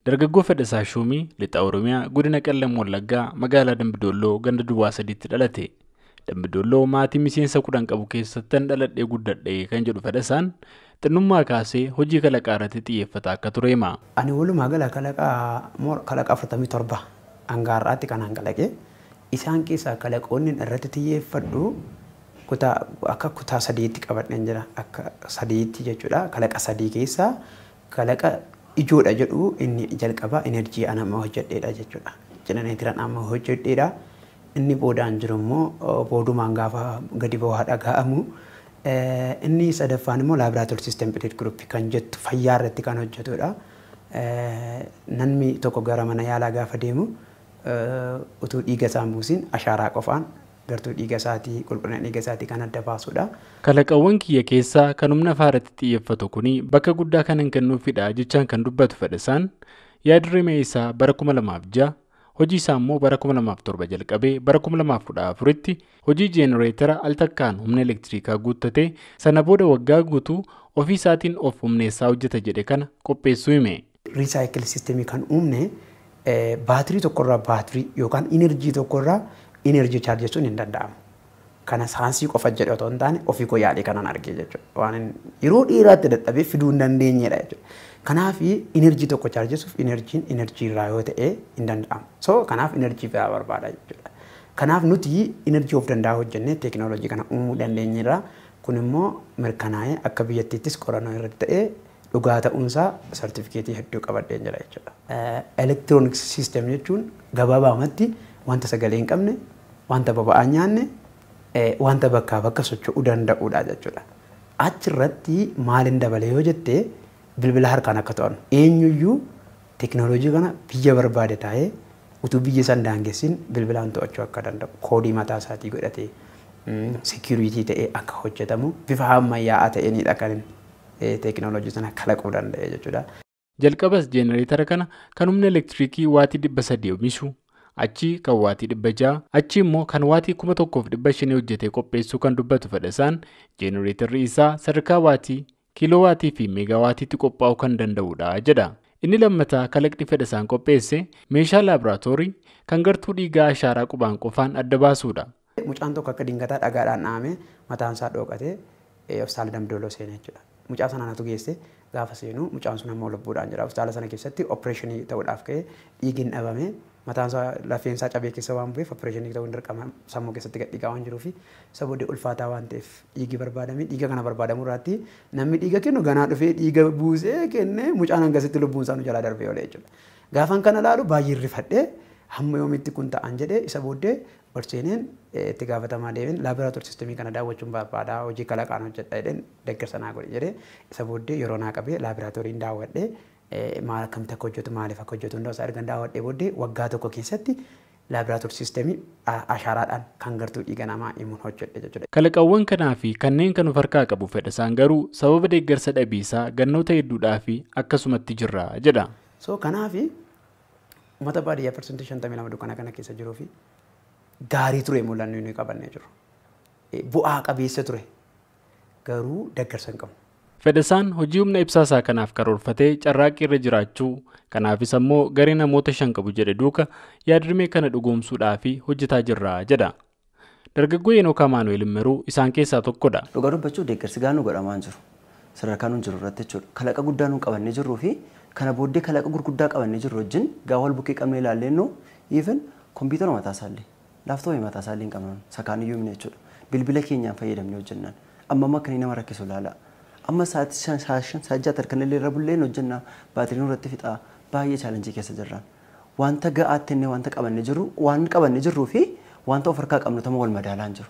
Dargaggoo Fedhasaa Shuumii lixa Oromiyaa godina Qellam Wallaggaa magaalaa Dambidolloo ganda Duwwaa sadiitti dhalate. Dambidolloo maatii miseensa 10 qabu keessatti dhaladhee guddadhe kan jedhu Fedhasaan xinnummaa kaasee hojii kalaqaa irratti xiyyeeffata akka ture hima. Ani walumaa gala kalaqa 47 hangaarraatti kan hanqalaqe isaan keessaa kalaqoonni irratti xiyyeeffadhu akka kutaa 3tti qabadheen jira akka 3tti jechuudha. Kalaqa 3 keessaa kalaqa ijoodha jedhu inni jalqaba enerjii anama hojjedheedha jechuudha. Jenereetiran amma hojjedheedha. Inni boodaan jiru immoo boodumaan gaafa gadi bu'aa dhaga'amu. Inni sadaffaan immoo laaboraatoorii siistem pileet guruupii kan jettu fayyaa irratti kan hojjetudha. Namni tokko gara mana yaalaa gaafa deemu utuu dhiiga isaa hin buusin ashaaraa qofaan gartuu dhiiga isaatii qulqullina dhiiga isaatii kan adda baasudha. Kalaqawwan kiyya keessaa kan humna faaratti xiyyeeffatu kuni bakka guddaa kan hin kennuufidha jechaan kan dubbatu Fedhasaan yaadrimee isaa bara 2006 hojii isaa immoo bara 2007 jalqabee bara 2014tti hojii jeenereetara al takkaan humna elektirikaa guuttate sana booda waggaa guutuu ofii isaatiin of humneessaa hojjeta jedhe kana qopheessuu hime. Riisaayikil siistemii kan uumne baatirii tokkorraa baatirii yookaan inerjii tokkorraa inerjii chaarjessuun hin danda'amu. Kana saansii qofa jedhe otoo hin taane ofii koo yaadee kanan argee jechuudha. Waan yeroo dheeraatti dadhabee fiduu hin dandeenyedha jechuudha. Kanaaf inerjii tokko chaarjessuuf inerjiin inerjii irraa yoo ta'e hin danda'amu. So kanaaf inerjii biraa barbaada jechuudha. Kanaaf nuti inerjii of danda'a hojjennee teekinooloojii kana uumuu dandeenyeerra. Kun immoo mirkanaa'ee akka biyyattiittis qorannoo irratti ta'ee dhugaa ta'uunsaa sartifikeetii hedduu qabadheen jira jechuudha. Elektirooniks siistem jechuun gabaabaamatti wanta sagalee hin qabne, wanta boba'aa nyaanne, wanta bakkaa bakka socho'uu danda'uudha jechuudha. Achirratti maalin dabalee yoo jettee bilbila harkaan akka to'annu eenyuyyuu teekinooloojii kana biyya barbaade taa'ee utuu biyya san daangessin bilbilaan to'achuu akka danda'u koodii mataa isaatii godhatee seekuriitii ta'ee akka hojjetamu bifa ammayyaa'aa ta'eenidha kan teekinooloojii sana kalaquu danda'e jechuudha. Jalqabas jeenereetara kana kan humna elektiriikii waatii 300 oomishu achi kan waatii 600 achi immoo kan waatii 1500 hojjetee qopheessuu kan dubbatu Fedhasaan jeenereetarri isaa sadarkaa waatii kiilowaatii fi meegaawaatiitti qophaa'uu kan danda'udha jedha. Inni lammataa kalaqni Fedhasaan qopheesse meeshaa laaboraatoorii kan gartuu dhiigaa ashaaraa qubaan qofaan adda baasuudha. Mucaan tokko akka dingataa dhagaadhaan dhahamee mataan isaa dhooqatee hospitaala Dambidolloo seenee jechuudha. Mucaa sana natu geesse gaafa seenu mucaan sun ammoo lubbuudhaan jira. Hospitaala sana keessatti opereeshinii ta'uudhaaf ka'ee dhiigni dhabame mataan isaa lafeen isaa cabee keessa waan bu'eef opereeshinii ta'uu hin dirqama sammuu keessatti gad dhiigaa waan jiruuf isa booddee ulfaataa waan ta'eef dhiigi barbaadame dhiiga kana barbaadamu irratti namni dhiiga kennu ganaa dhufee dhiiga buusee kennee mucaan hangasitti lubbuun isaa nu jalaa darbee oolee jechuudha. Gaafan kana ilaalu baay'ee rifadhee hamma yoomitti kun ta'an jedhee isa booddee Orseeneen itti gaafatamaa deebiin laaboraatoorii siistemii kana daawwachuun barbaada hojii kalaqaan hojjedha jedheen deeggarsa naa godhe jedhee isa booddee yeroo naa qabee laaboraatooriin daawwadhee maal akkamitti akka hojjetu maaliif akka hojjetu hundaa isaa erga daawwadhee booddee waggaa tokko keessatti laaboraatoorii siistemii ashaaraadhaan kan gartuu dhiiga namaa himuun hojjedhe jechuudha. Kalaqawwan kanaa fi kanneen kan of harkaa qabu Fedhasaan garuu sababa deeggarsa dhabiisaa gannoota hedduudhaa fi akkasumatti jirra jedha. So kanaaf uummata baadiyyaa % 52 dukkana kana keessa jiruu fi gaarii ture mul'annu nuyi qabannee jiru. Bu'aa qabeessa ture garuu deeggarsa hin qabu. Fedhasaan hojii humna ibsaasaa kanaaf karoorfatee carraaqqii irra jiraachuu kanaafis ammoo garee namoota 5 qabu jedhe duuka yaadrimee kana dhugoomsuudhaaf hojjetaa jirra jedha. Dargaggoo Enook Amaanu'eel Immeruu isaan keessaa tokkodha. Dhugaa dubbachuu deeggarsi gaanuu godhamaa jiru. Sadarkaa nuun jiru irratti jechuudha. Kalaqa guddaa nuun qabannee jirruu fi kana booddee kalaqa gurguddaa qabannee jirru wajjin gaafa wal bukkee qabnee ilaallennu even kompiitara mataa isaallee laaftoopii mataa isaallee hin qabnu sakaaniyyuu himne jechuudha. Bilbila keenyaan fayyadamnee hojjennaan. Amma akka nama rakkisu ilaala. Amma sa'aatii kan illee irra bulleen hojjennaa baatiriin irratti fixaa baay'ee chaalenjii keessa jirraan. Wanta ga'aatti inni wanta qabannee jirru waan qabannee jirruu fi wanta of harkaa qabnu tama wal madaalaan jiru.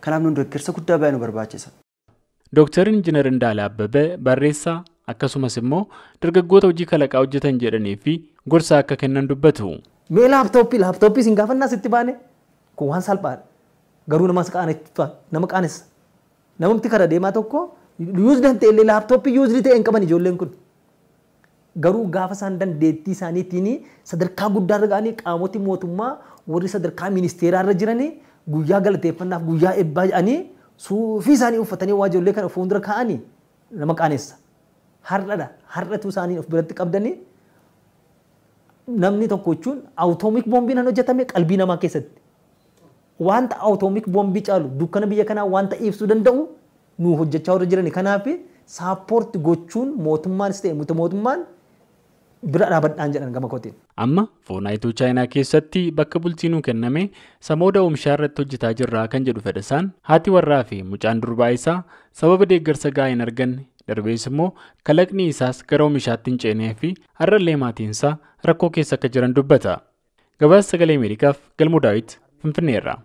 Kanaaf nuun deeggarsa guddaa baay'ee nu barbaachisa. Dooktar Injiinar Indaalee Abbabee barreessaa akkasumas immoo dargaggoota hojii kalaqaa hojjetan jedhanii fi gorsa akka kennan dubbatu. Mee laaptooppii siin gaafannaa sitti baane kun waan salphaadha. Garuu nama qaanessa. Namumti kara deemaa tokko yuuzdan ta'e illee laaptooppii yuuzdi ta'e hin qaban ijoolleen kun. Garuu gaafa isaan dandeettii isaaniitiin sadarkaa guddaa irra ga'anii qaamoti mootummaa warri sadarkaa ministeeraa irra jiranii guyyaa galateeffannaaf guyyaa eebbaa jedhanii suufii isaanii uffatanii waa ijoollee kana fuuldura kaa'anii nama qaanessa. Har'adha. Har'atu isaanii of biratti qabdanii namni tokko jechuun awutoomik boombiin kan hojjetame qalbii namaa keessatti. Wanta awutoomik boombii caalu dukkana biyya kanaa wanta ibsuu danda'u nu hojjechaa warra jirani. Kanaaf saappoorti gochuun mootummaanis ta'e mootummaan bira dhaabadhaan jedhan gama kootiin. Amma foonaayituu chaayinaa keessatti bakka bulchiinuu kenname samooda oomishaa irratti hojjetaa jirraa kan jedhu Fedhasaan haati warraa fi mucaan durbaa isaa sababa deeggarsa gahaa hin arganne darbees immoo kalaqni isaas gara oomishaatti hin ceenee fi har'allee maatiinsaa rakkoo keessa akka jiran dubbata. Gabaasa Sagalee Ameerikaaf Galmuu Daawit Finfinneerraa.